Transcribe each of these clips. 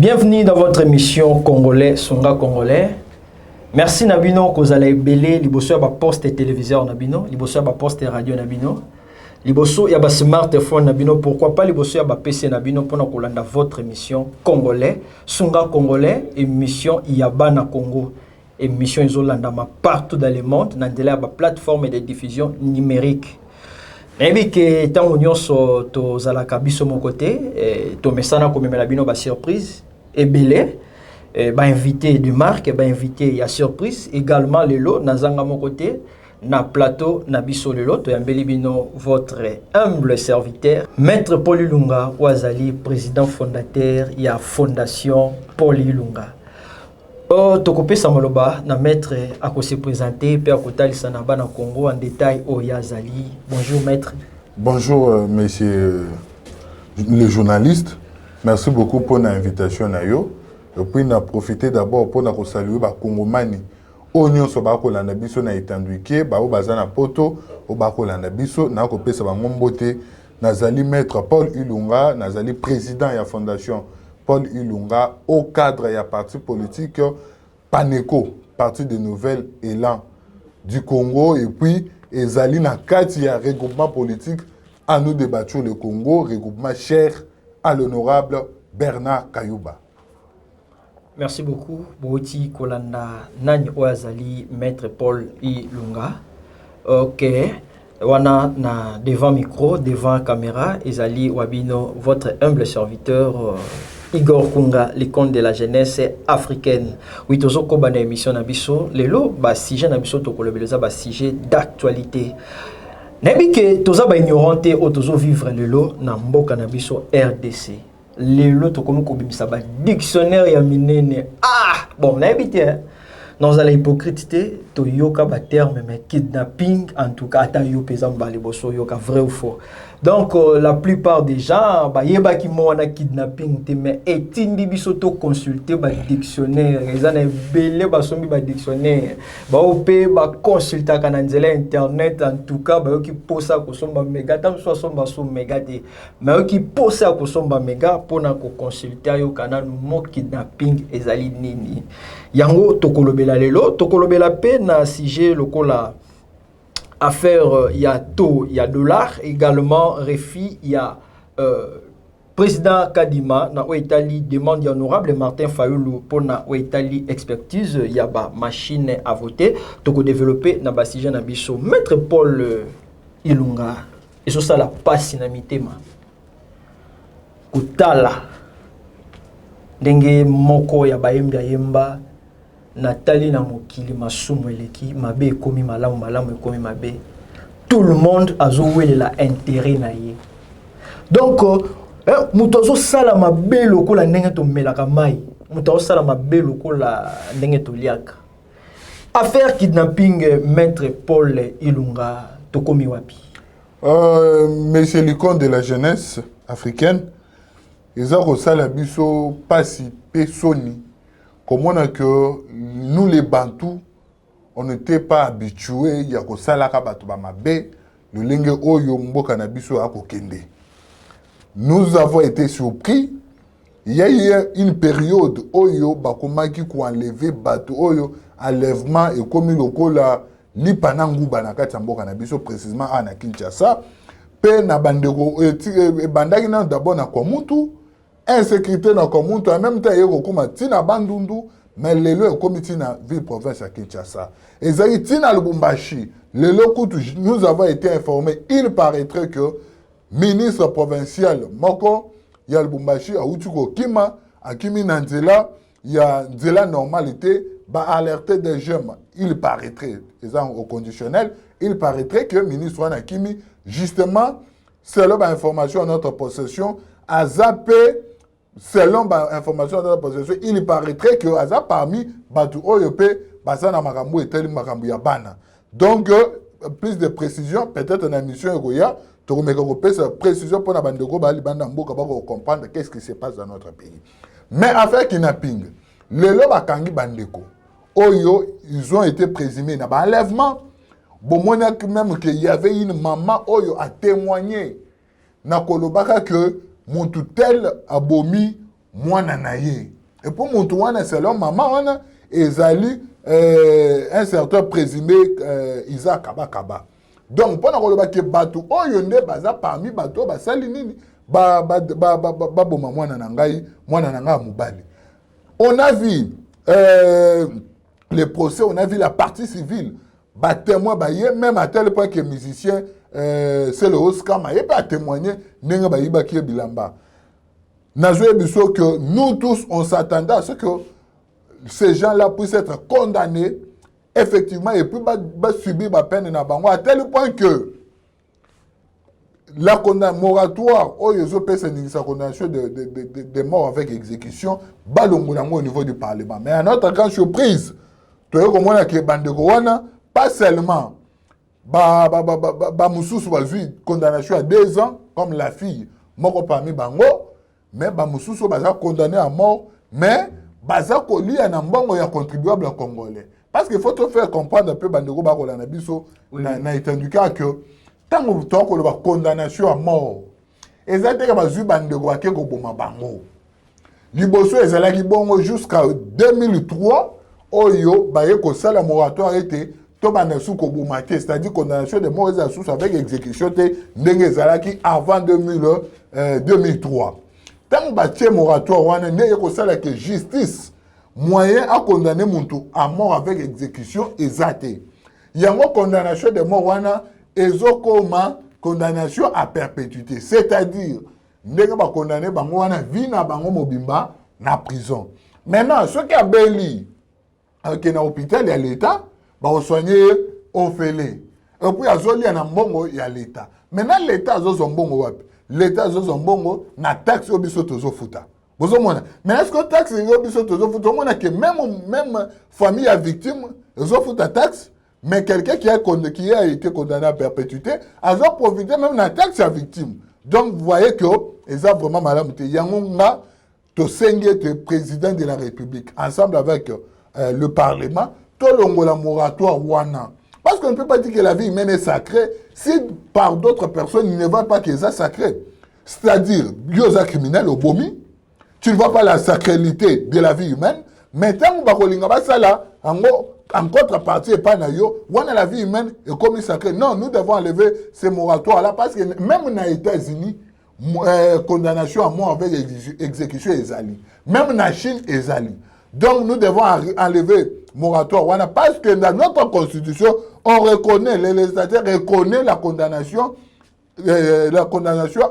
Bienvenue dans votre émission Congolais, Songa Congolais. Merci Nabino que vous allez belé liboso ya poste et téléviseur Nabino, liboso ya poste et radio Nabino, liboso ya smartphone Nabino, pourquoi pas liboso ya PC Nabino pour nous kolanda votre émission Congolais, Songa Congolais, émission Yabana Congo, émission isolandama partout dans le monde, dans la plateforme de diffusion numérique. Nayebi ke tango nyonso tozalaka biso mon côté tomesana komemela bino ba surprise ebele ba invité de marque ba invité ya surprise également lelo nazanga mon côté na plateau na biso lelo toyambeli bino votre humble serviteur maître Paul Ilunga Ouazali, président fondateur ya fondation Paul Ilunga. Tokopé Samoloba, na maître a se présenter, Père Kotali Sanaba na Congo en détail au Yazali. Bonjour maître. Bonjour messieurs les journalistes. Merci beaucoup pour l'invitation. Et puis, on a profité d'abord pour nous saluer les Congomani. Oignon Sobako Landabiso na étenduqué, Bao Bazana Poto, Obako Landabiso, Nakopé Sabamombote, Nazali maître Paul Ilunga, Nazali président de la fondation Paul Ilunga, au cadre de la parti politique PANECO, Parti de Nouvel Élan du Congo, et puis Ezali na kati ya regroupement politique à nous débattre le Congo, regroupement cher à l'honorable Bernard Kayouba. Merci beaucoup. Bouti Kolanda Nani Ouazali, maître Paul Ilunga. Ok. Wana na devant micro, devant caméra, Ezali Wabino, votre humble serviteur. Igor Kunga, l'icône de la jeunesse africaine. Oui, tozo ko bana émission na biso, lelo ba sujet na biso to kolobeleza ba sujet d'actualité. Nebi ke toza ba ignoranté o tozo vivre lelo na mboka na biso RDC. Lelo to komo ko bimisa ba dictionnaire ya minene. Ah, bon, nebi te dans la hypocrite to yoka ba terme mais kidnapping en tout cas ata yo pezamba liboso yoka vrai ou faux. Donc la plupart des gens ba yeba ki mo na kidnapping te mais etindi biso to consulter ba dictionnaire ezana belé ba sombi ba dictionnaire ba opé ba consulter kana nzela internet en tout cas ba ki posa ko somba mega tam so somba so mega te mais ki posa ko somba mega pona ko consulter yo kana mo kidnapping ezali nini yango tokolobela lelo tokolobela pe na sujet lokola affaire, il y a taux, il y a dollar, également Réfi, il y a président Kadima, na Italie demande honorable Martin Fayoulou pour na Italie expertise, il y a ba machine à voter, donc développer na basije na biso maître Paul Ilunga, et sur ça la passinamité ma. Kutala ndenge moko ya bayemba yemba Nathalie na mokili masumu eleki mabe ekomi malamu malamu ekomi mabe tout le monde azowele la intérêt na ye donc muto zo sala mabe lokola ndenge to melaka mai muto zo sala mabe lokola ndenge to liaka affaire kidnapping maître Paul Ilunga tokomi wapi monsieur l'icône de la jeunesse africaine ils ont sala biso pasi pesoni. Comment que nous les Bantous, on n'était pas habitués, il y a que ça là le lingue oyo mboka na biso akokende. Nous avons été surpris. Il y a eu une période oyo bakomaki ko enlever bateau oyo enlèvement et comme le kola lipanangu banakati mboka na biso précisément à Kinshasa. Pe na bandeko bandaki na d'abord na Kwamutu. Insécurité dans Komuntu, en même temps, il y a Tina Bandundu, mais les lois comme Tina ville province à Kinshasa. Et Zaï Tina Lubumbashi, les locaux, nous avons été informés, il paraîtrait que ministre provincial Moko, il y a Lubumbashi, à Utuko Kima, à Kimi Nanzela, il y a Nzela normalité, bah alerter des jeunes, il paraîtrait, au conditionnel, il paraîtrait que le ministre Wanakimi, justement, selon l'information à notre possession, a zappé. Selon l'information de la possession, il paraîtrait que Aza parmi Batu Oyope, Basana Makambu et Tel Makambu Yabana. Donc, plus de précision, peut-être dans l'émission Egoya, tu remets cette précision pour la bande de Goba, Libandambo, pour comprendre qu'est-ce qui se passe dans notre pays. Mais affaire kidnapping, les lobes à Kangi Bandeko, Oyo, ils ont été présumés dans l'enlèvement. Bon, moi, même qu'il y avait une maman Oyo a témoigné, na kolobaka que mon tutel abomi mwana naye Et pour Montouane, c'est leur maman, ezali un certain présumé Isaac Kaba. Donc, pendant que le bateau, oh, yonde, baza parmi bateau, basali nini, boma mwana nangai, mwana nanga mubali. On a vu les procès, on a vu la partie civile, bah témoin, bah même à tel point que les musiciens, c'est le Oscar, mais il pas témoigner, n'enga bah iba qui est bilamba. Najoué biso que nous tous, on s'attendait à ce que ces gens-là puissent être condamnés, effectivement, et puis subir la peine na bango, à tel point que la moratoire, c'est sa condamnation de mort avec exécution, au niveau du Parlement. Mais à notre grande surprise, pas seulement condamnation à 2 ans, comme la fille, mort parmi bango, mais Moussous baza condamné à mort, mais baza koli à nambongo ya contribuable congolais. Parce qu'il faut te faire comprendre un peu bandego bakola na biso na étendu que tant que tu as une condamnation à mort, exactement bazu bandego ake ko boma bango. Liboso ezalaki bongo jusqu'à 2003 oyo baye ko sala moratoire été to bana sou ko boma te, c'est-à-dire condamnation de mort sous avec exécution te ndenge ezalaki avant 2003. Tant que moratoire, on a que justice, moyen à condamner Muntu à mort avec exécution exacte. Il y a une condamnation de mort, on a condamnation à perpétuité. C'est-à-dire, on a condamné à vie na bango mobimba na prison. Maintenant, ceux qui ont béli, qui sont à l'hôpital, il y a l'État, on soigner au félé. Et puis, il y a l'État. Maintenant, l'État, il y a l'État zombongo na taxe obiso tozo futa. Mais est-ce que taxe obiso tozo futa, on a que même famille à victime, ils ont futa taxe, mais quelqu'un qui a été condamné à perpétuité, ils ont profité même de la taxe à victime. Donc vous voyez que ils ont vraiment malade. Il y a un président de la République, ensemble avec le Parlement, tout le moratoire wana. Parce qu'on ne peut pas dire que la vie humaine est sacrée si par d'autres personnes, ils ne voient pas qu'ils sont sacrés. C'est-à-dire, biosa criminel au bomi, tu ne vois pas la sacralité de la vie humaine, mais tant que ça là, en contrepartie, pas la vie humaine est comme sacrée. Non, nous devons enlever ces moratoires-là parce que même aux États-Unis, condamnation à mort avec exécution est ali. Même en Chine est ali. Donc nous devons enlever moratoire parce que dans notre constitution, on reconnaît, les législateurs reconnaissent la condamnation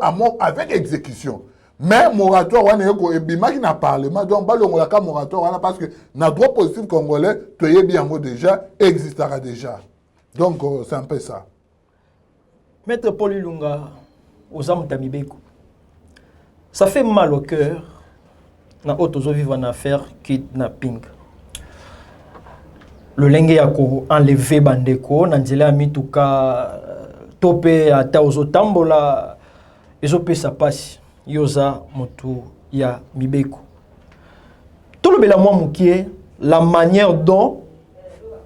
à mort avec exécution. Mais moratoire, on est bien dans le Parlement, donc on a moratoire parce que notre droit positif congolais, tout est bien déjà, existera déjà. Donc c'est un peu ça. Maître Paul Ilunga, aux âmes Tamibeko, ça fait mal au cœur. Na otozo vivre en affaire kidnapping. Le lenge yako enlevé bandeko na nzela mituka topé ata ozotambola ezope sa pasi yoza motu ya mibeko. Tout le bela moi mukie la manière dont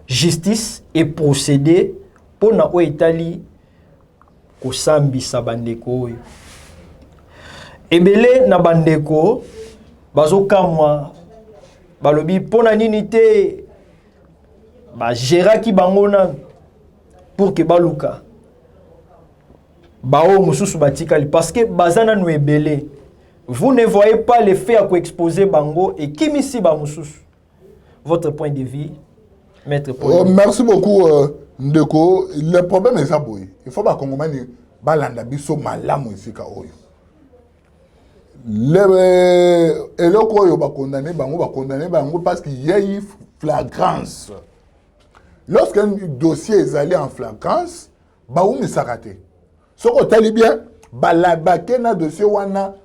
justice est procédée pour na o Italie ko sambisa bandeko. Ebele na bandeko bazokamwa balobi pona nini te ba géraki bangona pour que baluka bao mususu batikali parce que bazana no ebele. Vous ne voyez pas les faits à quoi exposer bango et kimisi ba mususu. Votre point de vue, maître Paul. Merci beaucoup Ndeko. Le problème est ça boy. Il faut pas qu'on manie balanda biso malamu ici ka oyo. Et là, quoi, on va condamner bango parce qu'il y a eu flagrance. Lorsqu'un dossier est allé en flagrance, baoum est raté. Ce qu'on t'a dit bien, balabakena dossier wana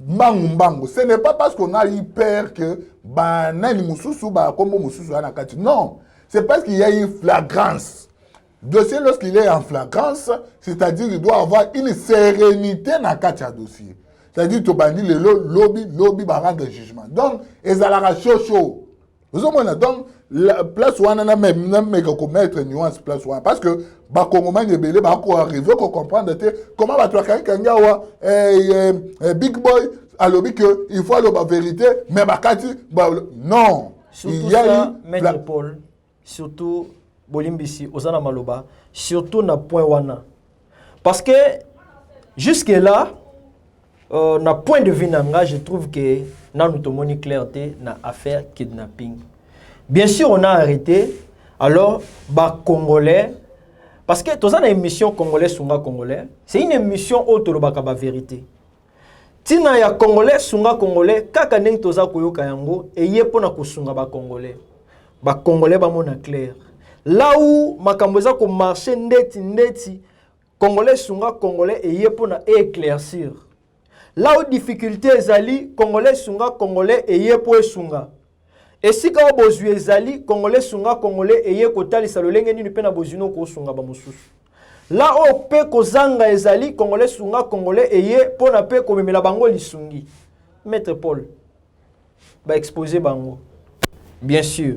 mbangu. Ce n'est pas parce qu'on a eu peur que banani mususu ba kombo mususu anakati. Non, c'est parce qu'il y a eu flagrance. Dossier lorsqu'il est en flagrance, c'est-à-dire qu'il doit avoir une sérénité dans le dossier. C'est-à-dire que tu as dit le lobby va rendre jugement. Donc, ils ont la chaud. Vous avez donc, la place où on a même mettre nuance place où parce que, bah, comment on va arriver à comprendre comment va tu Big Boy, alobi que il faut aller la vérité mais bakati non surtout il y a ça maître Paul surtout bolimbisi osana maloba surtout na point wana parce que jusque là na point de vue nanga je trouve que na nous tomoni clarté na affaire kidnapping bien sûr on a arrêté alors ba congolais parce que toza na émission congolais sunga congolais c'est une émission autolobaka ba vérité tina ya congolais sunga congolais kaka ndenge toza koyoka yango eye pona kosunga ba congolais ba mona clair là où makambo eza ko marcher ndeti congolais sunga congolais eye pona éclaircir là où difficulté ezali congolais sunga congolais eye po esunga et si ka bozui ezali congolais sunga congolais eye kotalisa lolenge nini pe na bozino ko sunga ba mosusu là où pe kozanga ezali congolais sunga congolais eye pona pe komemela bango lisungi maître Paul ba exposer bango bien sûr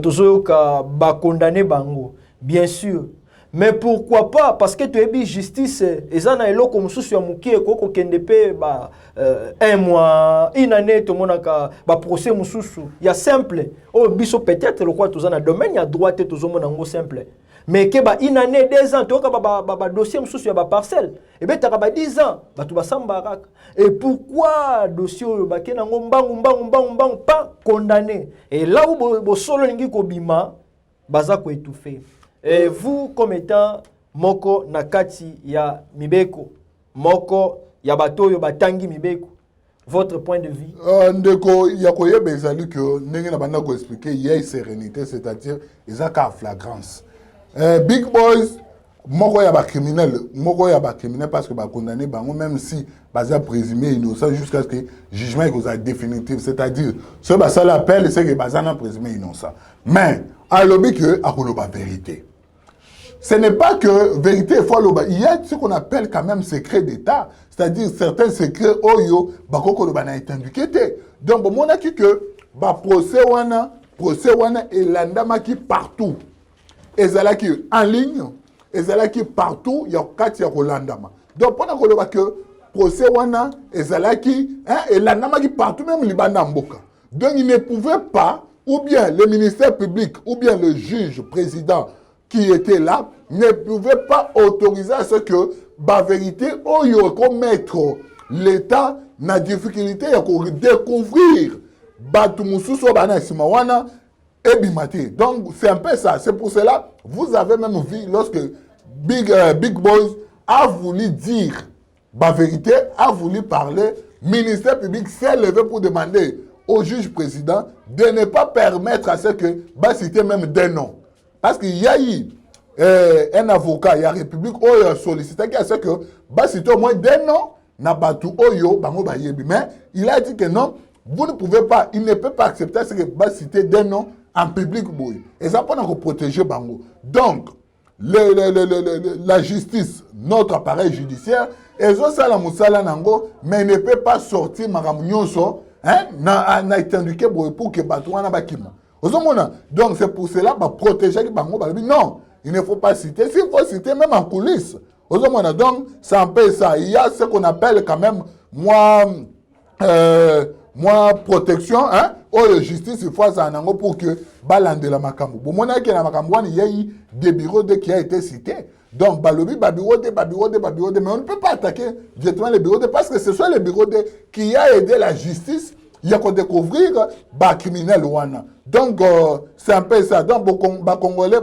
tozoyoka ba condamner bango bien sûr mais pourquoi pas parce que tu es justice ezana eloko mususu ya mukie koko kende pe ba un mois une année to monaka ba procès mususu ya simple o biso peut-être le quoi tozana domaine ya droite tozomona ngo simple mais que ba une année 2 ans to ka ba dossier mususu ya ba parcelle et ben ta ba 10 ans ba tu ba sambaraka et pourquoi dossier ba kena ngo mbangu pas condamné et là où bo solo lingi ko bima baza ko étouffer. Et vous, comme étant moko nakati ya mibeko, moko ya bato yo batangi mibeko, votre point de vue? Ndeko, il y a quoi bezali que n'engue na banda ko expliquer il y a une sérénité, c'est-à-dire ils ont qu'à flagrance. Big boys, moko ya ba criminel parce que ba condamné bango même si baza présumé innocent jusqu'à ce que jugement est définitif, c'est-à-dire ce ba ça l'appel c'est que baza na présumé innocent. Mais à l'objet que à la vérité. Ce n'est pas que vérité faut loba. Il y a ce qu'on appelle quand même secret d'État, c'est-à-dire certains secrets oyo bakoko loba na étenduqué. Donc bon on a dit que ba procès wana et landama qui partout. Ezalaki en ligne, ezalaki partout, il y a quatre ya landama. Donc pendant que loba que procès wana ezalaki et landama qui partout même libanda mboka. Donc il ne pouvait pas ou bien le ministère public, ou bien le juge président qui était là, ne pouvait pas autoriser à ce que, la vérité, il y a mettre l'État dans la difficulté de découvrir et Bimati. Donc, c'est un peu ça. C'est pour cela, vous avez même vu, lorsque Big Boys a voulu dire la vérité, a voulu parler, le ministère public s'est levé pour demander au juge président de ne pas permettre à ce que citer même des noms. Parce qu'il y a eu un avocat, il y a République, qui a sollicité à ce que citer au moins des noms, mais il a dit que non, vous ne pouvez pas, il ne peut pas accepter ce que citer des noms en public. Et ça pour protéger Bango. Donc, la justice, notre appareil judiciaire, mais il ne peut pas sortir Maramounioso. Na étenduqué pour que Batouana bakima. Donc c'est pour cela que protéger les bango. Non, il ne faut pas citer. S'il faut citer même en coulisses. Donc c'est un peu ça. Il y a ce qu'on appelle quand même moi protection ou justice il faut ça pour que balande la makambo. Bon mona que la makambo il y a eu des bureaux qui a été cité. Donc balobi babureau de mais on ne peut pas attaquer directement les bureaux de parce que ce sont les bureaux de qui a aidé la justice il y a qu'on découvrir ba criminel wana. Donc c'est un peu ça. Donc congolais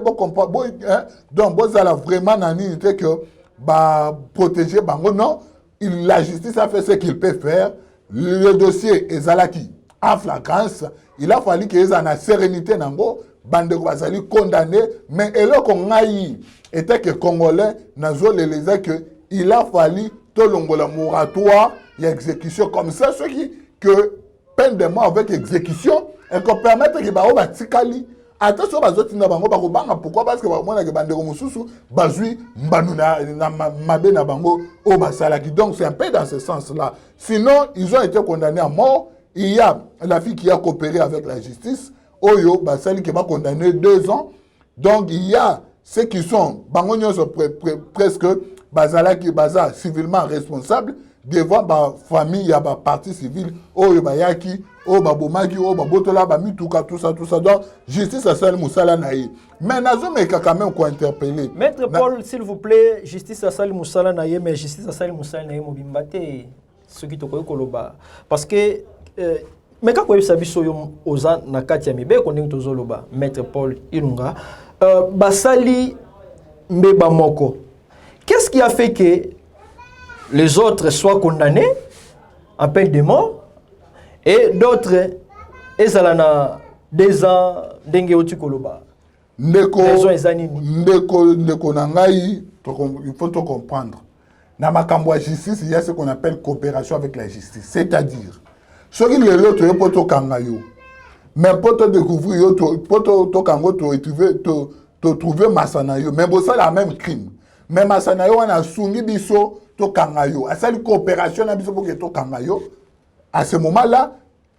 donc bon ça là vraiment nani que ba protéger bango non, la justice a fait ce qu'il peut faire. Le dossier ezalaki en flagrance, il a fallu que en a sérénité nango bande bazali condamné mais eloko ngai était que congolais nazo les que il a fallu tolongola moratoire et exécution comme ça ceux qui que peine de mort avec exécution et qu'on permettre que ba tikali attention bazoti na bango bakobanga pourquoi parce que ba mona ke bandeko mususu bazui mbanu na mabe na bango o basalaki donc c'est un peu dans ce sens là sinon ils ont été condamnés à mort. Il y a la fille qui a coopéré avec la justice oyo basali qui va condamner 2 ans. Donc il y a ceux qui sont bango nyonso presque bazala qui baza civilement responsable devant la famille, il y a la partie civile, oh, il y a yaki, oh, babomaki, oh, babotola, bamituka, tout ça. Donc, justice à Sali Moussala Naïe. Mais Nazo mais quand même qu'on interpeller. Maître Paul, s'il vous plaît, justice à Sali Moussala Naïe, mais justice à Sali Moussala Naïe, mobimbate, ce qui te connaît koloba. Parce que, mais quand vous savez que vous avez na kati ya mibe koningi tozoloba Maître Paul Ilunga basali mbeba moko. Qu'est-ce qui a fait que les autres soient condamnés en peine de mort et d'autres ezalana 2 ans ndenge oti koloba? Ndeko nangai, il faut tout comprendre. Dans ma camboua justice, il y a ce qu'on appelle coopération avec la justice, c'est-à-dire ce qui est l'autre, il faut tout kangayo. Mais pour te découvrir, pour te kango, te trouver masanayo. Mais bon, ça la même crime. Mais masanayo, on a soumis biso to kangayo. À cette coopération, on a biso pour que to kangayo. À ce moment-là,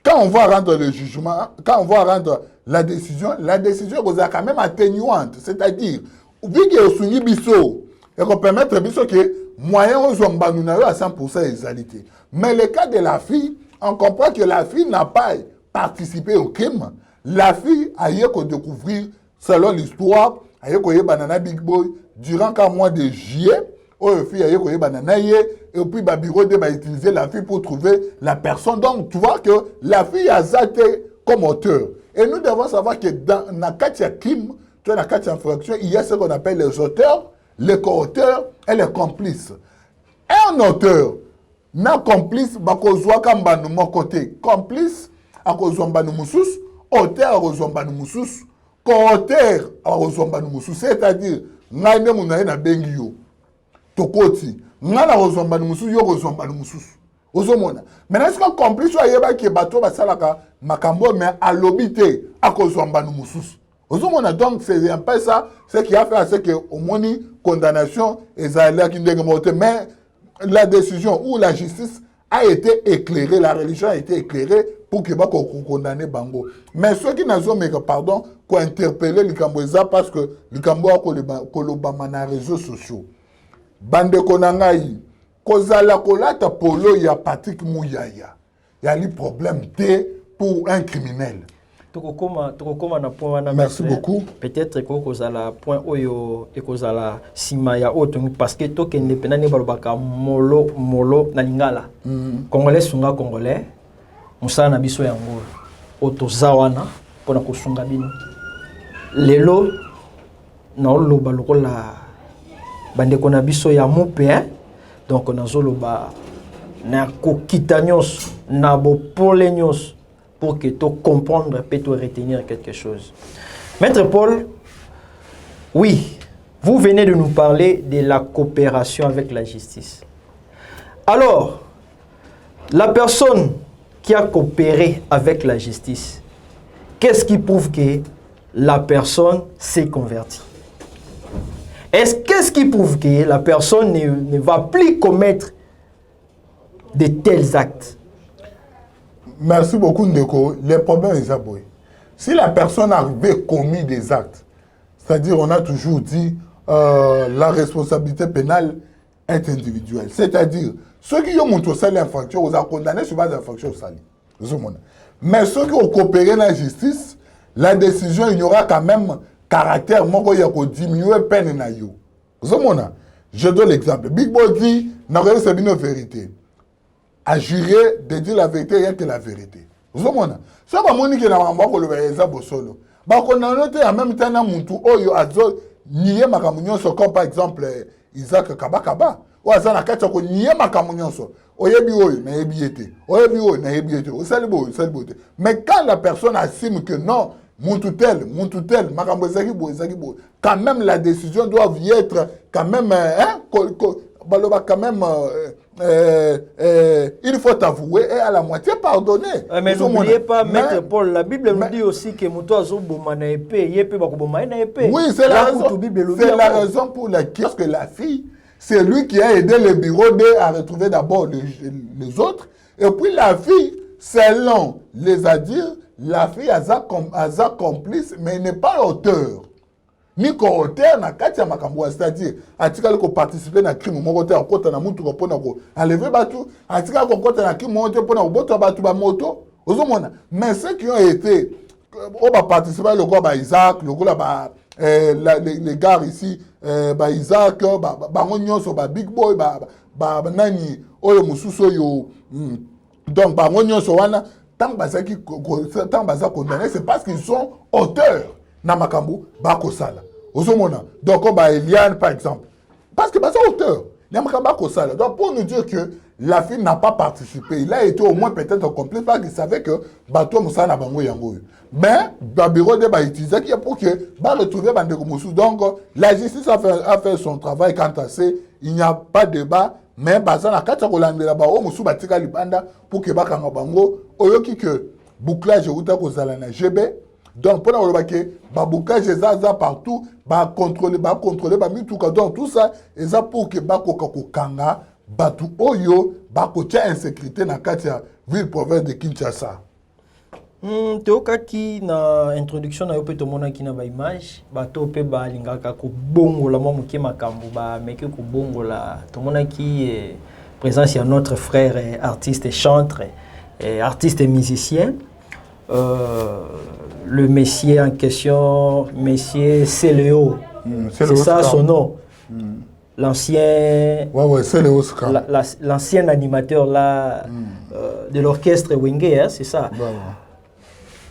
quand on va rendre le jugement, quand on va rendre la décision est quand même atténuante. C'est-à-dire, vu qu'il y a soumis biso, et qu'on permettre biso que moyen aux hommes à 100% égalité. Mais le cas de la fille, on comprend que la fille n'a pas participé au crime. La fille a eu qu'à découvrir, selon l'histoire, a eu qu'à y banana Big Boy durant 4 mois de juillet. La fille a eu qu'à y banana et puis le bureau de utiliser la fille pour trouver la personne. Donc tu vois que la fille a zaté comme auteur. Et nous devons savoir que dans la Katia crime, dans la Katia infraction, il y a ce qu'on appelle les auteurs, les co-auteurs et les complices. Un auteur na complice bakozwa kamba no mon côté complice akozomba no mususu auteur akozomba no mususu co-auteur akozomba no mususu, c'est-à-dire ngai nde munaye na bengi yo tokoti ngai na kozomba no mususu yo kozomba no mususu ozomona. Maintenant est-ce que complice ayeba ke bato basalaka makambo mais alobité akozomba no mususu ozomona. Donc c'est un peu ça ce qui a fait à ce que au moni condamnation ezala ki ndenge mote. Mais la décision ou la justice a été éclairée, la religion a été éclairée pour que va condamner Bango. Mais ceux qui n'ont pas pardon, qu'on interpeller les Cambouéza parce que les Cambouéza kolobama na réseaux sociaux. Bande konangai, kozala kolata polo ya Patrick Mouyaya. Il y a le problème pour un criminel. Merci beaucoup. Peut-être que kozala point oyo et kozala simaya auto parce que token ne penani balobaka molo na lingala. Congolais sunga congolais musala na biso yango auto zawana pona kosunga bino. Lelo na loba lokola bande kona biso ya mope donc nazoloba na kokita nyos na bo pole nyos pour que tu comprendre et tu retenir quelque chose. Maître Paul, oui, vous venez de nous parler de la coopération avec la justice. Alors, la personne qui a coopéré avec la justice, qu'est-ce qui prouve que la personne s'est convertie? Qu'est-ce qui prouve que la personne ne va plus commettre de tels actes? Merci beaucoup, Ndeko. Le problème est aboué. Si la personne avait commis des actes, c'est-à-dire on a toujours dit la responsabilité pénale est individuelle. C'est-à-dire, ceux qui ont montré l'infraction, on a condamné sur base d'infraction sali. Mais ceux qui ont coopéré dans la justice, la décision, il y aura quand même caractère, moi, il y a diminuer peine na yo. Je donne l'exemple. Big Boy dit, n'a rien c'est une vérité. À jurer de dire la vérité, rien que la vérité. Vous comprenez? Si vous avez dit que vous avez dit que solo, vous avez en même temps comme par exemple Isaac Kabakaba. Ou à la carte, vous mais quand la personne assume que non, quand même la décision doit être quand même quand même il faut avouer et à la moitié pardonner. Mais n'oubliez pas, Maître Paul, la Bible nous dit aussi que oui, c'est la raison pour laquelle parce que la fille, c'est lui qui a aidé le bureau à retrouver d'abord les autres. Et puis la fille, selon les adires, la fille a complice, mais il n'est pas l'auteur. miko auteur na kati ya makambo, c'est-à-dire atikali ko participer na crime moko te akota na mutu ko pona ko enlever batu, atikali ko kota na crime moko te pona ko bota batu ba moto ozomona. Mais ceux qui ont été on va participer le quoi ba Isaac, le quoi ba les gars ici ba Isaac ba nyonso ba Big Boy ba nani oyo mususu yo donc ba nyonso wana tant bazaki tant baza condamné, c'est parce qu'ils sont auteurs na makambo ba kosala ozomona. Donc ba Eliane par exemple, parce que baza auteur na makambo ba kosala. Donc pour nous dire que la fille n'a pas participé, il a été au moins peut-être complice parce qu'il savait que bato musana na bango yango. Mais le bureau de utilisé qui est pour que retrouver Bandeko Moussou. Donc la justice a fait son travail quant à ça, il n'y a pas de débat. Mais baza na kata kolande la ba o Moussou batika libanda pour que bakanga bango oyoki que bouclage uta ko zala na GB. Donc pour na ke ba bouclage zaza partout ba contrôler ba mituka. Donc tout ça et ça pour que bakoka ko kanga batu oyo bakotia insécurité na kata ville province de Kinshasa. Tokaki na introduction na yo pe tomona ki na ba image bato pe ba lingaka ko bongola mo muke makambo ba meke ko bongola tomona ki présence ya notre frère artiste et chanteur artiste et musicien le monsieur en question monsieur Céléo c'est ça son nom l'ancien c'est Léo Scram l'ancien animateur là de l'orchestre Wenge hein, c'est ça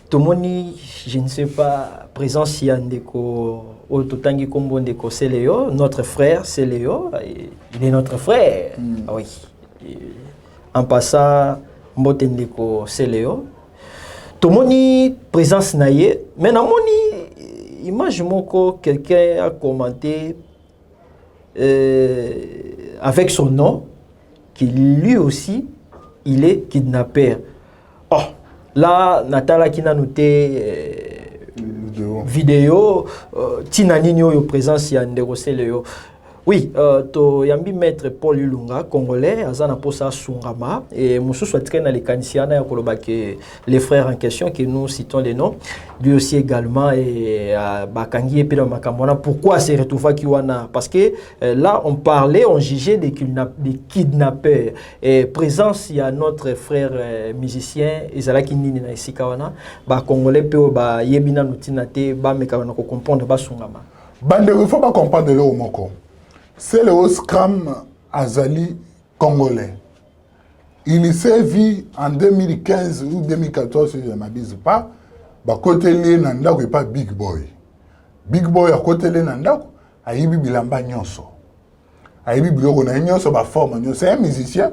Tomoni, je ne sais pas, présence Yandeko, Ototangi Kombo Ndeko Céléo, notre frère Céléo, il est notre frère. Oui. En passant, Mbotendeko Céléo. Tomoni, présence Naye. Mais Namoni, image moko, quelqu'un a commenté avec son nom, qu'il lui aussi, il est kidnappeur. Oh! Là, Natala qui n'a noté vidéo, Tina Nino yo présence ya Ndeko Céléo. Oui, to yambi maître Paul Ilunga, congolais, azana posa sungama et musu soit très na les kanisiana ya koloba que les frères en question que nous citons les noms, lui aussi également et bakangi et puis makamona. Pourquoi c'est retrouvé qui wana? Parce que là on parlait, on jugeait des kidnappeurs et présence il y a notre frère musicien Ezalaki nini na isika wana ba congolais pe ba yebina nutinate ba mekana ko comprendre ba sungama. Bande il faut pas comprendre le moko. C'est le Scram Azali congolais. Il s'est vu en 2015 ou 2014, si je ne m'abuse pas, à côté de Nandako et pas Big Boy. Big Boy à côté de Nandako, a Ibi Bilamba Nyonso. A Ibi Biloko na Nyonso, ba forme Nyonso. C'est un musicien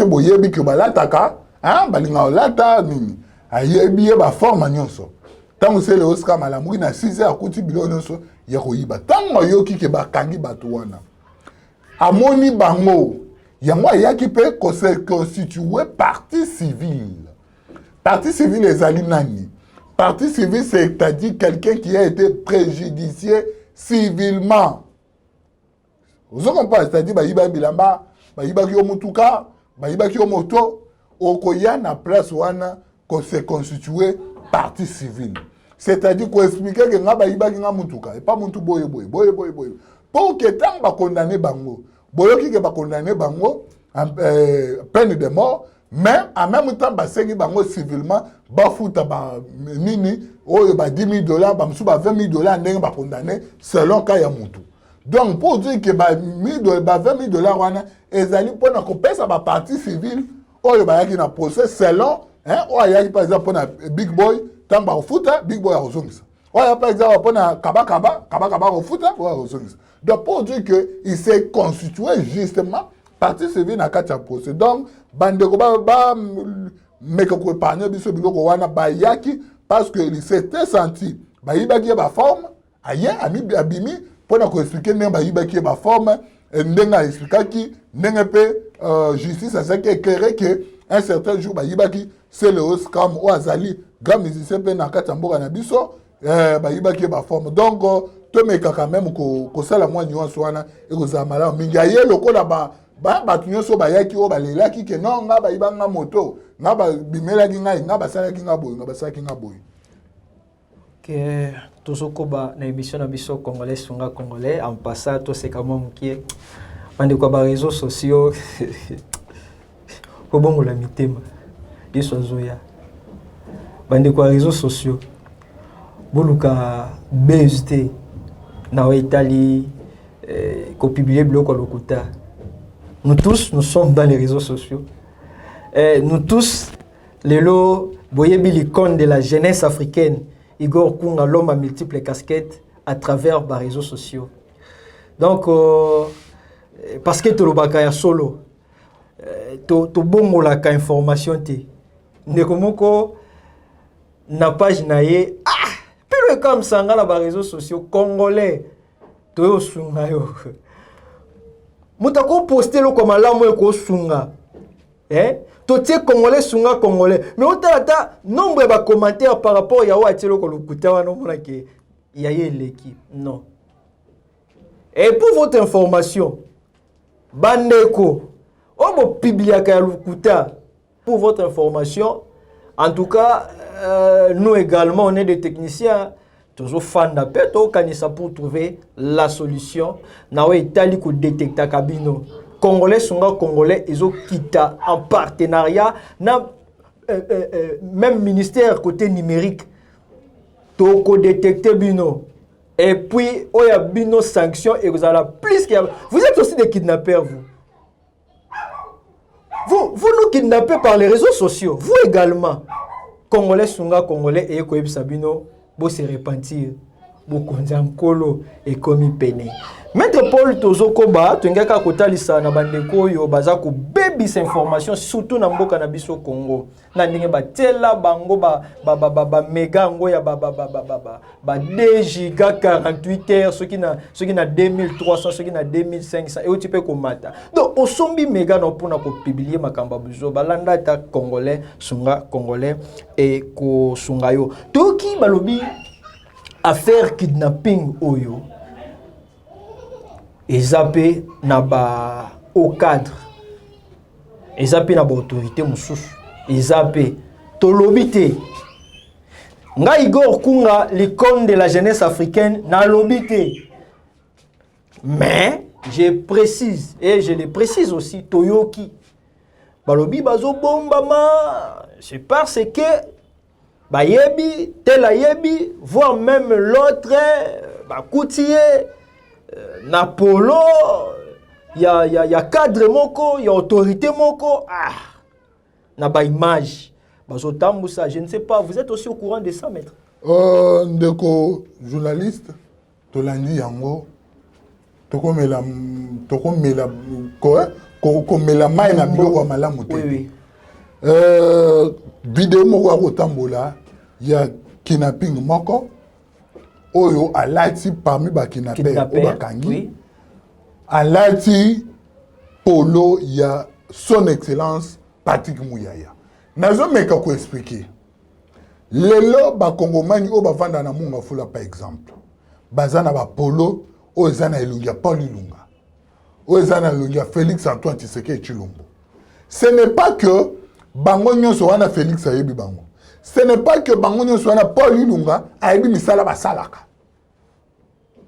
boyebi que balataka, hein, balinga olata nini. A Ibi ba forme Nyonso. Tant que c'est le Scram à la mouille, na 6 heures à côté de Nyonso. Yakoyiba tango yoki ke bakangi batu wana amoni bango yango yaki pe constituer partie civile ezali nani partie civile c'est-à-dire quelqu'un qui a été préjudicié civilement vous comprenez c'est-à-dire bayiba bilamba bayiba ki omutuka bayiba ki omoto okoya na place wana ko se constituer partie civile. C'est-à-dire qu'on explique que nga bayiba nga mutuka et pas muntu boye. Pour que tant ba condamner bango. Boyoki ke ba condamner bango peine de mort, mais en même temps ba sengi bango civilement ba futa ba nini oyo ba $10,000 ba musu ba $20,000 ndenge ba condamner selon cas ya mutu. Donc pour dire que ba $20,000 wana ezali pona ko pesa ba partie civile oyo ba yaki na procès selon hein oyo yaki par exemple na Big Boy Tamba au foot, Big Boy a resongis. Ouais, par exemple, on a Kaba au foot, ouais, resongis. Donc, pour dire qu'il s'est constitué justement, partie civile dans le procès. Donc, Bandeko mais qu'on peut parler de ce biloko wana bayaki parce qu'il s'était senti, bayibaki ba forme, ayen abimi pour nous expliquer n'est bayibaki ba forme, ndenga expliquer ndenga pe justice a s'est éclairé que un certain jour bayibaki c'est le Scram ou Azali grand musicien pe na katamboka na biso bayibaki ba forme. Donc to meka quand même ko sala moi nuance wana e ko za mala minga ye lokola ba tunyoso bayaki o balelaki ke non nga bayiba nga moto nga ba bimela ki nga ba sala ki nga boy nga ba sala ki nga boy. que tozokoba na émission na biso congolais sunga congolais en passant to c'est quand même qui bande kwa ba réseaux sociaux ko bongo la mitema yeso zoya bande kwa réseaux sociaux boluka BST na Italie ko publier bloko lokuta. Nous tous nous sommes dans les réseaux sociaux. Nous tous les lots boyebi l'icône de la jeunesse africaine Igor Kunga, l'homme à multiples casquettes à travers les réseaux sociaux. Donc, parce que tu as solo, tu as bon la information. Ne komoko na page naie puis comme ça dans les réseaux sociaux congolais tu es sunga yo. Mutako poster lo comme la mo ko sunga. Totie congolais sunga congolais mais otata nombre de commentaires par rapport ya wa telo ko lukuta wana mona ke ya l'équipe non. Et pour votre information bandeko obo publier ka lukuta pour votre information en tout cas nous également on est des techniciens toujours fan d'appel to kanisa pour trouver la solution na wa itali ko détecter kabino Congolais sont congolais, ils ont quitté en partenariat, même ministère côté numérique, toko détecter bino. Et puis, il y a bino sanctions et vous avez plus qu'il y a. Vous êtes aussi des kidnappeurs, vous. Vous nous kidnappez par les réseaux sociaux. Vous également. Congolais sont congolais et Koyeb Sabino, vous se repentir. Vous kolo et comme peine. Maître Paul Tozokoba, tu n'as qu'à kotalisa na bandeko yo bazako baby cette information surtout na mboka na biso Congo. Na ndenge ba tela bango ba méga ngo ya ba 2 giga 48 heures ceux qui na 2300 ceux qui na 2500 et tu peux komata. Donc au sombi méga no pona ko publier makamba buzo balanda ta congolais sunga congolais et ko sunga yo. Toki balobi affaire kidnapping oyo. Ezapé na ba au cadre. Ezapé na ba autorité mususu. Ezapé tolobité. Nga Igor Kunga l'icône de la jeunesse africaine na lobité. Mais je précise et je le précise aussi Toyoki. Balobi bazo bombama, c'est parce que bayebi tel ayebi voire même l'autre ba koutier Napolo, il y a cadre moko, il y a autorité moko, na ba image. Bazotambousa, je ne sais pas, vous êtes aussi au courant de ça, maître? Ndeko journaliste, tolandi yango, tokomela mai na biloko malamu te. Oui. Vidéo moko akotambola, il y a kidnapping moko. Oyo alati parmi ba kidnappeurs o bakangi oui. Alati polo ya son excellence Patrick Muyaya. Nazo meka ko expliquer. Lelo ba kongomani o ba vanda na munga fula par exemple. Bazana ba polo o ezana elungia Paul Ilunga. O ezana elungia Félix Antoine Tshisekedi Tshilombo. Ce n'est pas que bango nyonso wana Félix ayebi bango. Ce n'est pas que bango nyonso wana Paul Ilunga ayebi misala basalaka.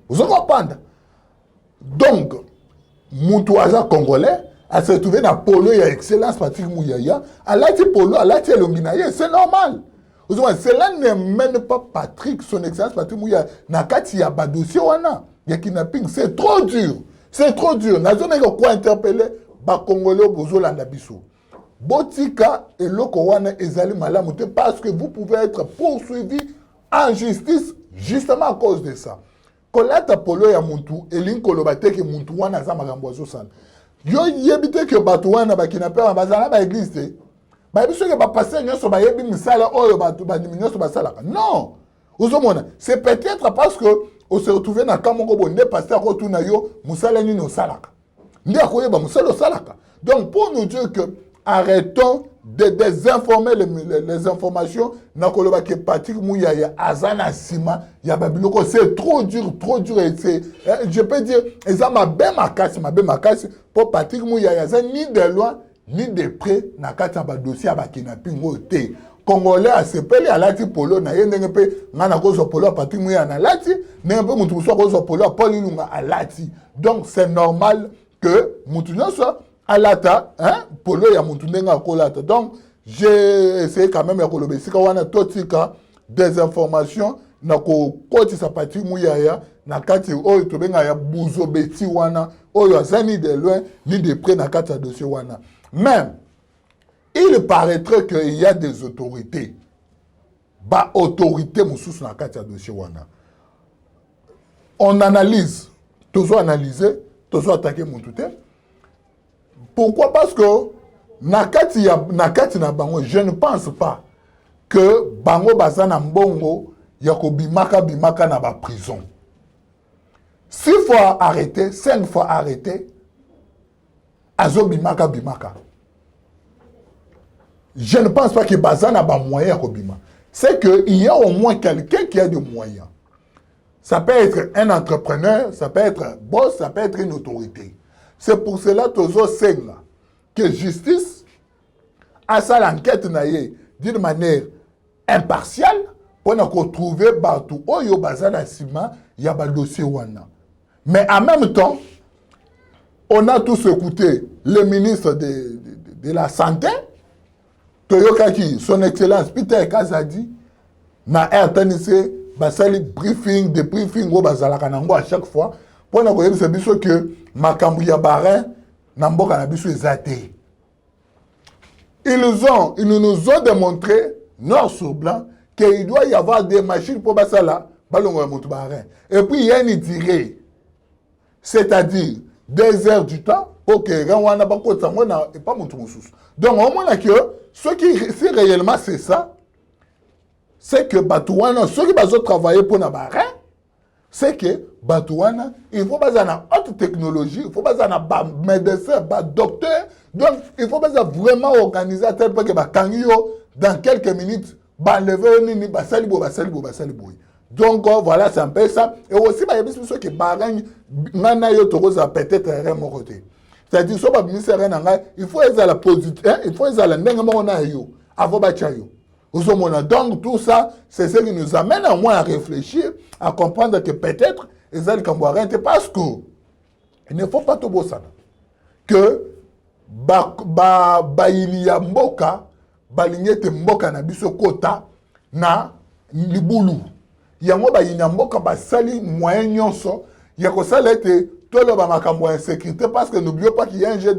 Vous comprenez? Donc, Moutouaza congolais a se trouvé dans polo ya excellence Patrick Muyaya, a lati polo, a lati elonginaye, c'est normal. Vous comprenez? Cela ne mène pas Patrick, son excellence Patrick Muyaya, na kati ya ba dossier wana, ya kidnapping, c'est trop dur. C'est trop dur. Nazo neka quoi interpeller ba congolais bozo landa biso. Botika et loko wana ezali malamu te parce que vous pouvez être poursuivi en justice justement à cause de ça. Kolata polo ya muntu elin kolobate ke muntu wana za makambo azosala. Yo yebite ke batu wana bakinapewa bazala ba église te. Ba biso ke ba passer nyoso ba yebi misala oyo batu ba nyoso basala. Non. Ozomona, c'est peut-être parce que on se retrouve na kamoko bonde pasteur ko tuna yo musala nini osalaka. Ndi akoyeba musala osalaka. Donc pour nous dire que arrêtons de désinformer les informations. Nakoloba ke Patrick Muyaya azana sima ya babiloko c'est trop dur et c'est je peux dire eza makasi pour Patrick Muyaya ça ni de loin ni de près na kati ba dossier ba kidnapping ote Congolais asepeli alati polo na ye ndenge mpe nga na kozwa polo ya Patrick Muyaya alati ndenge mpe mutu mosusu akozwa polo ya Paul Ilunga alati. Donc c'est normal que mutu nyonso alata polo ya mutu ndenge akolata. Donc j'ai essayé quand même ya koloba esika wana totika des informations na kokotisa Patrick Muyaya na kati oyo tobenga ya buzobeti wana oyo azani de loin ni de près na kati ya dossier wana. Même il paraîtrait qu'il y a des autorités. Bah, autorité moussous na kati ya dossier wana. On analyse, toujours analyser, toujours attaquer mon tout. Pourquoi? Parce que na kati na bango, je ne pense pas que bango bazana mbongo ya ko bimaka na ba prison. 6 fois arrêté, 5 fois arrêté, azo bimaka. Je ne pense pas que Bazana a des moyens. C'est qu'il y a au moins quelqu'un qui a des moyens. Ça peut être un entrepreneur, ça peut être un boss, ça peut être une autorité. C'est pour cela que justice a ça l'enquête d'une manière impartiale pour nous trouver partout où il y a Bazana Sima, il y a un dossier. Mais en même temps, on a tous écouté le ministre de la Santé, Toyokaki, son excellence Peter Kazadi, na RTNC, basali briefing, debriefing, à chaque fois, pour nous dire que Makambu ya Barin, Namboka Nabiso est ils nous ont démontré, noir sur blanc, qu'il doit y avoir des machines pour Basala, Balongo Barin. Et puis il y a une durée, c'est-à-dire 2 heures du temps, pour que Rwanda et pas mon sous. Donc au moins que ce qui, si réellement c'est ça, c'est que Batouana, ceux qui vont travailler pour Nabarin, c'est que Batouana, il faut pas une haute technologie, il faut pas un médecin, un docteur. Donc il faut pas vraiment organiser à tel point que dans quelques minutes, donc voilà, c'est un peu ça. Et aussi, il y a des choses qui peut-être un côté. C'est-à-dire, il faut être la positive, il faut être la avant donc tout ça, c'est ce qui nous amène à moins à réfléchir, à comprendre que peut-être parce que il ne faut pas tout beau ça. Que il y a mboka, balignete mboka na biso kota na libulu. Il y a mboka basali moyen nyonso, il y a ko sala te tolo ba makambo insécurité parce que n'oubliez pas qu'il y a un jeu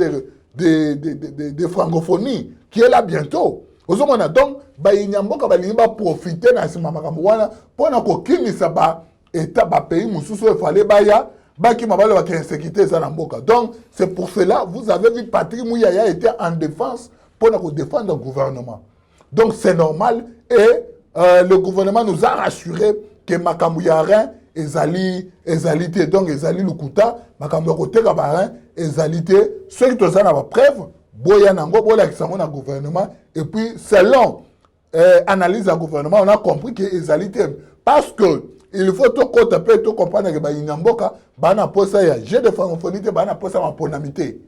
de francophonie qui est là bientôt. Ozomona donc bayinyamboka balingi ba profiter na sima makambo wana pona ko kimisa ba état ba pays mususu il fallait baya baki mabalo ba insécurité za na mboka. Donc c'est pour cela vous avez vu Patrick Muyaya était en défense pona ko défendre le gouvernement. Donc c'est normal et le gouvernement nous a rassuré que makambo ya rien ezali donc ezali lukuta makambo ko teka ba rien ezali ceux qui tozana ba preuve boya nango bola kisango na gouvernement et puis selon analyse du gouvernement on a compris que ezalité parce que il faut tout compte peu tout comprendre que ba inyamboka bana posa ya jeu de francophonie bana posa ma ponamité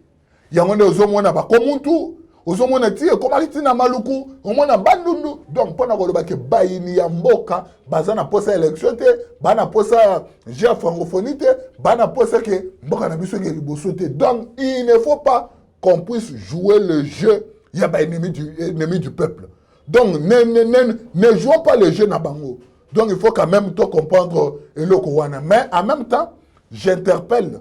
yango ne ozomona ba komuntu ozomona tie komali tina maluku omona bandundu donc pona ko loba ke ba inyamboka bazana posa élection te bana posa jeu francophonie te bana posa que mboka na biso ke liboso te donc il ne faut pas qu'on puisse jouer le jeu, il y a pas ennemi du peuple. Donc, ne jouons pas le jeu Nabango. Donc, il faut quand même tout comprendre le Kouana. Mais en même temps, j'interpelle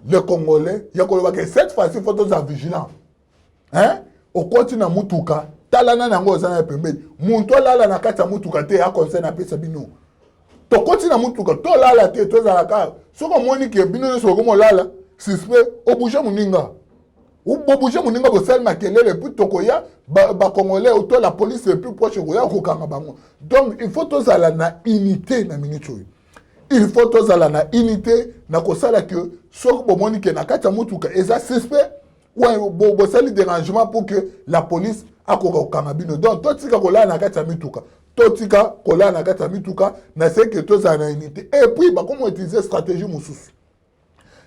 les Congolais. Il y a que cette fois-ci, il faut être vigilant. Hein? Au continent Mutuka, talana nango zana pembe. Muntu lala na kata Mutuka te a conseil na pesa bino. To continent Mutuka, to lala te to za la ka. Soko moni ke bino so komo lala, suspect obuje muninga. Ou bobouge moninga bosel makelele puis tokoya ba congolais auto la police est plus proche koya kokanga bango. Donc il faut tous ala na unité na minute. Il faut tous ala na unité na kosala que sok bomoni ke na kata mutuka eza suspect ou bosali dérangement pour que la police akokanga bino. Donc totika kola na kata mituka. Totika kola na kata mituka na c'est que tous ala na unité. Et puis ba comment utiliser stratégie mususu.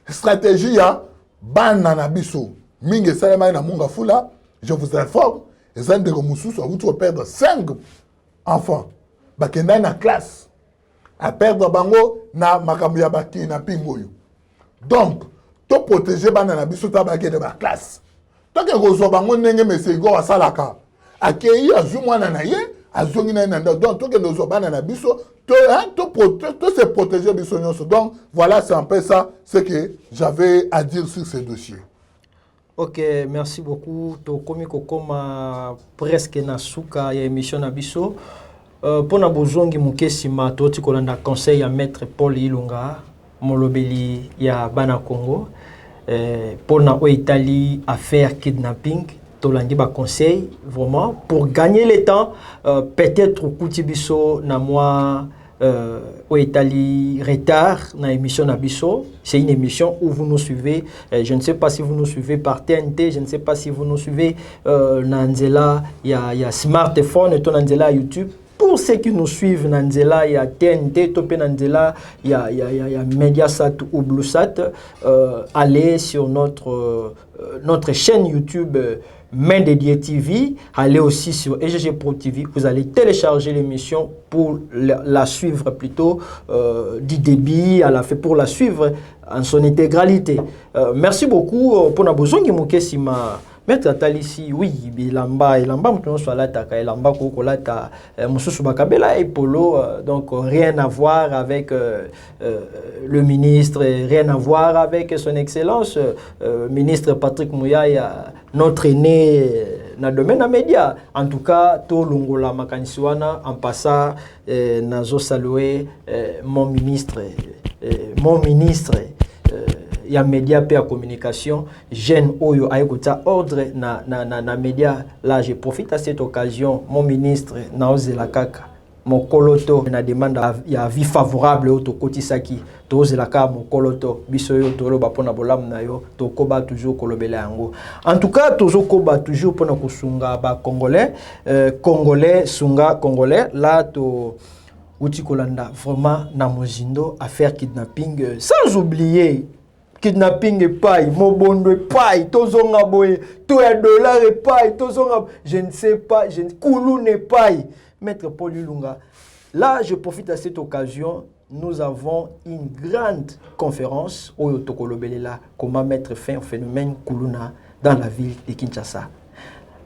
Stratégie ya bana na biso. Minge Salama na Munga Fula, je vous informe, Les gens de Moussous, vous perdre 5 enfants. Bakenda na classe. À perdre bango na makambo ya baki na pingoyo. Donc, to protéger bana na biso tabake de ba classe. Tant que rezo bango ndenge monsieur go asalaka. Akei azu mwana na ye, azongi na nanda. Donc, to que rezo bana na biso, to se protéger biso nyonso. Donc, voilà, c'est un peu ça ce que j'avais à dire sur ce dossier. Ok, merci beaucoup. To komi kokoma presque na suka ya émission na biso. Pour na bozongi mukesima toti kolanda conseil ya maître Paul Ilunga molobeli ya bana Congo pour na Italie affaire kidnapping tolandi ba conseil vraiment pour gagner le temps peut-être kutibiso na moi Italie retard na émission na biso. C'est une émission où vous nous suivez. Je ne sais pas si vous nous suivez par TNT, je ne sais pas si vous nous suivez Nanzela, il y a smartphone et Nanzela YouTube. Pour ceux qui nous suivent, Nanzela, il y a TNT, Topé Nanzela, il y a Mediasat ou Bluesat. Allez sur notre chaîne YouTube Main dédiée TV. Allez aussi sur EGG Pro TV. Vous allez télécharger l'émission pour la suivre plutôt du début à la fin, pour la suivre en son intégralité. Merci beaucoup pour Nabozongi Mukesima. Maître Atalisi, oui, ilamba mouton soit là, ilamba kokolata, Moussou Bakabela et Polo, donc rien à voir avec le ministre, rien à voir avec son excellence, ministre Patrick Mouyaya, notre aîné dans le domaine des médias. En tout cas, tout l'ongola makanisiwana, en passant, nazo saluer mon ministre, il y a média et communication jeune oyo aïkota ordre na média. Là je profite à cette occasion mon ministre Naozela Kaka mon koloto na demande ya avis favorable au tokotisaki tozela ka mon koloto biso yo toloba pona bolam na yo tokoba toujours kolobela yango. En tout cas tozokoba toujours pona kusunga ba congolais sunga congolais là to uti kolanda vraiment na mozindo affaire kidnapping sans oublier kidnapping et paille, mobondo et paille, tozonga boye, tout un dollar et paille, tozonga, je ne sais pas, koulou n'est paille. Maître Paul Ilunga, là je profite à cette occasion, nous avons une grande conférence au Tokolobelela, comment mettre fin au phénomène Koulouna dans la ville de Kinshasa.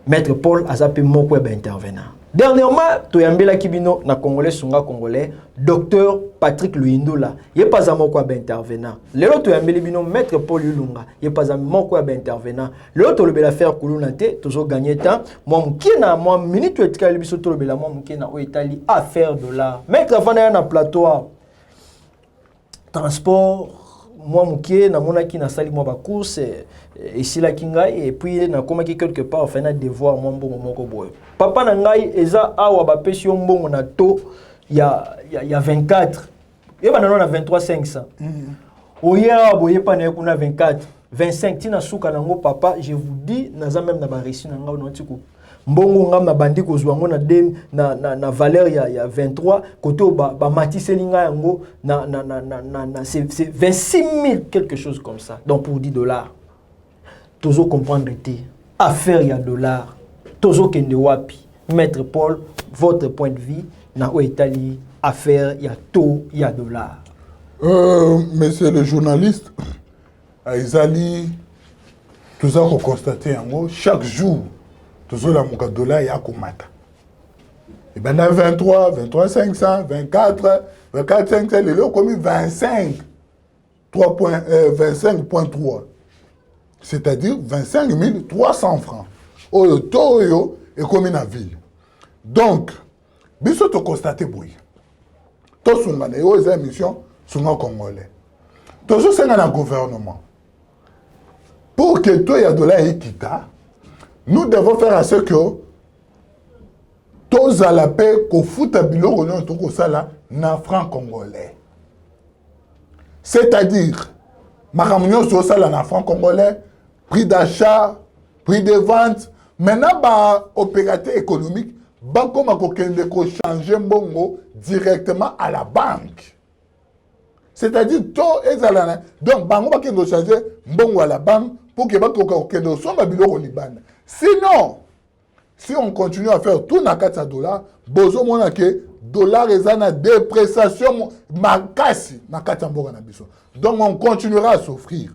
Maître Paul a zappé mon web intervenant. Dernièrement, Toyambela Kibino, na Congolais, Sunga Congolais, docteur Patrick Luindula, il n'est pas à mon web intervenant. L'autre Toyambela Bino, Maître Paul Ilunga, il n'est pas à mon web intervenant. L'autre le bel affaire Koulounate, toujours gagné temps. Moi, m'kina, moi, minute et tkali biso to le bel moi, m'kina, au Italie, affaire de là. Maître Vanaya na plateau, transport. Moi mukie na monaki na sali moi ba course ici la kingai et puis na komaki quelque part enfin na devoir moi mbongo moko boy papa na ngai eza awa ba pesi mbongo na to ya 24 et ba na 23 500 oya boye pa na kuna 24 25 tina suka nango papa je vous dis naza même na ba réussi na ngao no tiku mbongo ngam na bandi ko zwa ngo na valeur ya 23 côté ba matiseli nga yango na c'est 26 000 quelque chose comme ça. Donc pour 10 dollars tozo comprendre été affaire ya dollars tozo kende wapi. Maître Paul, votre point de vue na Italie affaire ya taux ya dollars. Monsieur le journaliste, Aizali tout ça qu'on constater yango chaque jour toujours la monka dollar ya komata. Et ben 23 500, 24 500, les lots commis 25.3. C'est-à-dire 25 300 francs. Oyo toyo est commis na ville. Donc, biso to constater boy. To sunga na yo eza émission sunga congolais. Toujours c'est dans le gouvernement. Pour que toi ya dollar ekita, nous devons faire à ce que tous à la paix qu'on fout à biloko non tout ça là na franc congolais. C'est-à-dire maramunyo sur ça là na franc congolais, prix d'achat, prix de vente, maintenant ba opérateur économique ba comme ko kende ko changer mbongo directement à la banque. C'est-à-dire tout ezalana donc bango ba kende changer mbongo à la banque pour que ba ko kende so ba biloko libana. Sinon, si on continue à faire tout na 400 dollars, bozo mona que dollar et na dépréciation makasi na 400 mboka na biso. Donc on continuera à souffrir.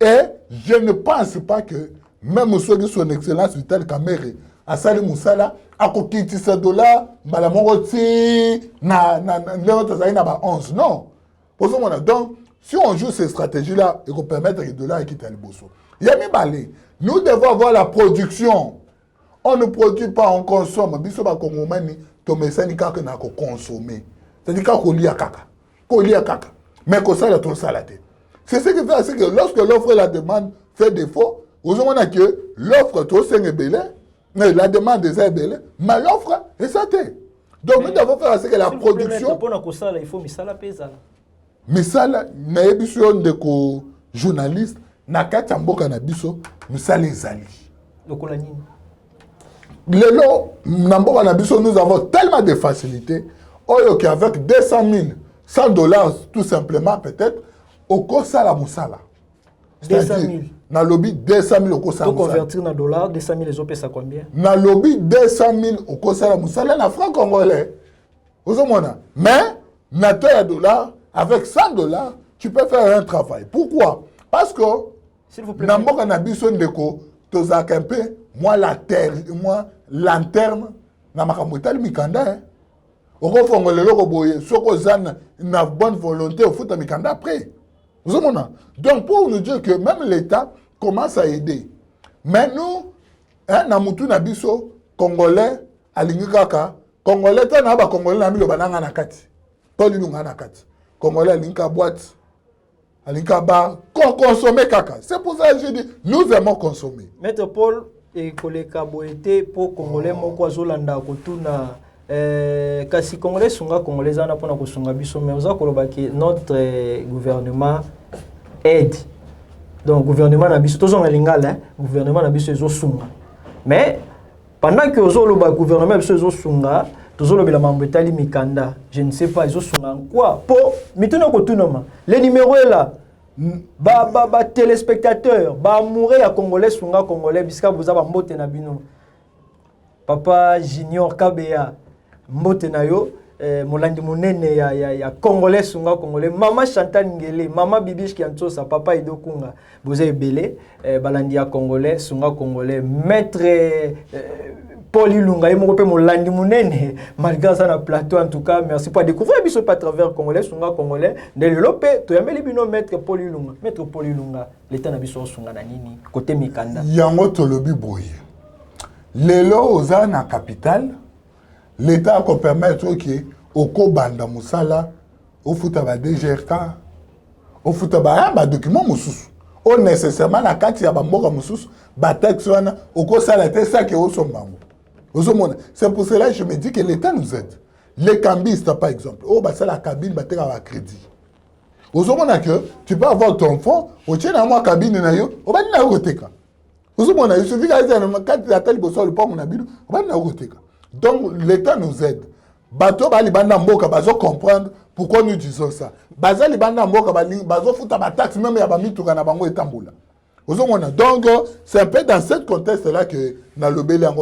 Et je ne pense pas que même ceux qui son excellence Vital Kamerhe a sali musala a kokitisa dollar mbala moko ti na ba 11 non. Bozo mona donc si on joue ces stratégies-là, et qu'on permettre que le dollar quitte le bosso. Nous devons avoir la production. On ne produit pas, on consomme. Biso ba kongomani, to mesani kaka na ko consommer. C'est-à-dire qu'on lit à kaka. Qu'on lit à kaka. Mais qu'on ça la tout ça la tête. C'est ce qui fait, c'est que lorsque l'offre et la demande fait défaut, vous avez que l'offre tout c'est belé, mais la demande est belé, mais l'offre est satée. Donc nous devons faire ce que la production. Pour il faut misala pesa. Misala na ebiso ndeko journaliste na kati ya mboka na biso misala ezali lokola nini lelo na mboka na biso nous avons tellement de facilité oyo ki avec 200 000 100 dollars tout simplement peut-être okosala musala 200 000 na lobby 200 000 okosala musala convertir na dollars 200 000 les pesa combien na lobby 200 000 okosala musala na franc congolais ozomona mais na to ya dollars avec 100 dollars, tu peux faire un travail. Pourquoi? Parce que, s'il vous plaît, Namboka Nabison Deko, Tozakempe, moi lanterne, Namakamoutal Mikanda, au refond le loboye, Sokozan, une bonne volonté au foot à Mikanda après. Donc, pour nous dire que même l'État commence à aider. Mais nous, Namutu Nabiso, Congolais, Alingikaka, Congolais, Tanaba, Congolais, Nami, le Bananga Nakati. Paul Lunga Nakati. Congolais, Alinka boîte, Alinka bar, consommer caca. C'est pour ça que je dis, nous aimons consommer. Maître Paul et Koleka Boete pour Congolais, Moko Zolanda, Kotuna, kasi Congolais sunga Congolais ana pona kosunga biso mais oza koloba que notre gouvernement aide. Donc gouvernement na biso tozonga lingala, gouvernement na biso ezo sunga. Mais pendant que ozoloba gouvernement biso ezo sunga, tozolobela mambo etali mikanda, je ne sais pas ezo sunga quoi pour mituna kotunoma. Les numéros est là. Ba téléspectateurs, ba mourir à Congolais sunga Congolais biska vous avez mbote na bino. Papa Junior Kabea mbote na yo molandi monene ya Congolais sunga Congolais, maman Chantal Ngele, maman Bibish Kiantosa, papa Idokunga, vous avez belé balandi ya Congolais sunga Congolais, maître Paul Ilunga, il m'a molandi monene malgré ça na plateau. En tout cas, merci pour découvrir biso à travers Congolais sunga Congolais de l'Europe. Tu as mis bino maître Paul Ilunga, maître Paul Ilunga, l'état na biso sunga na nini côté mikanda yango tolobi boye lelo oza na capitale l'État ko permettre que oko banda musala au futa ba DGRK au futa ba document mususu o nécessairement na kati ya ba mboka mususu ba taxe wana oko sala te ça que o sombango. C'est pour cela que je me dis que l'État nous aide. Les cambistes par exemple, oh bah c'est la cabine bah t'es à crédit. Ozomona que tu peux avoir ton fonds, au tien à moi cabine na yo, au bah na roteka. Ozomona il suffit d'aller dans quand la telle bosso le pas mon habit, au bah na roteka. Donc l'État nous aide. Bato ba libanda mboka bazo comprendre pourquoi nous disons ça. Baza libanda mboka bazo futa ba taxe même ya ba mituka na bango etambola. Donc c'est un peu dans ce contexte là que na lobeli